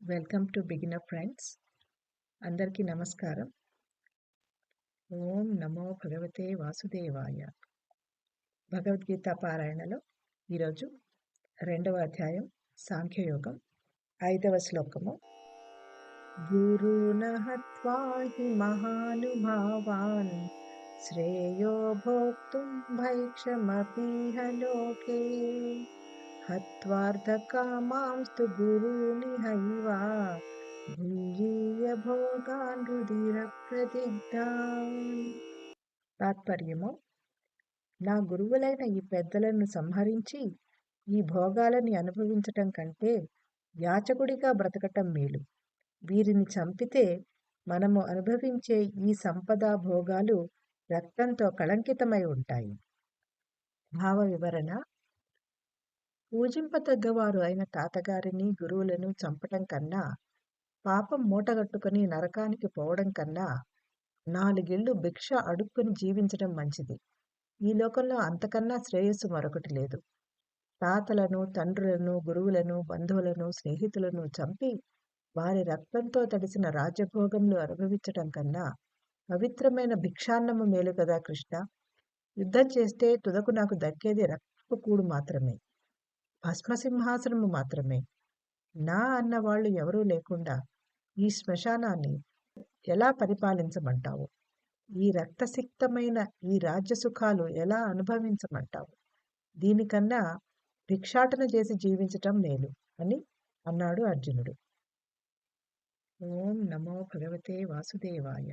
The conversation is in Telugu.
Welcome to beginner friends. అందరికీ నమస్కారం. ఓం నమో భగవతే వాసుదేవాయ. భగవద్గీత పారాయణలో ఈరోజు 2వ అధ్యాయం సాంఖ్యయోగం 5వ శ్లోకము. గురున హత్వా హి మహానుభావాన్ శ్రేయో భోక్తుం భైక్షమపీహ లోకే హత్వార్థకామాంస్తు గురూనిహైవ భుంజీయ భోగాన్ రుధిర ప్రదిగ్ధాన్. తాత్పర్యము: నా గురువులైన ఈ పెద్దలను సంహరించి ఈ భోగాలని అనుభవించటం కంటే యాచకుడిగా బ్రతకటం మేలు. వీరిని చంపితే మనము అనుభవించే ఈ సంపద భోగాలు రక్తంతో కళంకితమై ఉంటాయి. భావ వివరణ: పూజింపతగ్గవారు అయిన తాతగారిని గురువులను చంపటం కన్నా, పాపం మూటగట్టుకుని నరకానికి పోవడం కన్నా 4 ఏళ్ళు భిక్ష అడుక్కుని జీవించడం మంచిది. ఈ లోకంలో అంతకన్నా శ్రేయస్సు మరొకటి లేదు. తాతలను, తండ్రులను, గురువులను, బంధువులను, స్నేహితులను చంపి వారి రక్తంతో తడిసిన రాజ్యభోగములు అనుభవించటం కన్నా పవిత్రమైన భిక్షాన్నము మేలు కదా కృష్ణ. యుద్ధం చేస్తే తుదకు నాకు దక్కేది రక్తపు కూడు మాత్రమే, భస్మసింహాసనము మాత్రమే. నా అన్నవాళ్ళు ఎవరూ లేకుండా ఈ శ్మశానాన్ని ఎలా పరిపాలించమంటావు? ఈ రక్తసిక్తమైన ఈ రాజ్యసుఖాలు ఎలా అనుభవించమంటావు? దీనికన్నా భిక్షాటన చేసి జీవించటం మేలు అని అన్నాడు అర్జునుడు. ఓం నమో భగవతే వాసుదేవాయ.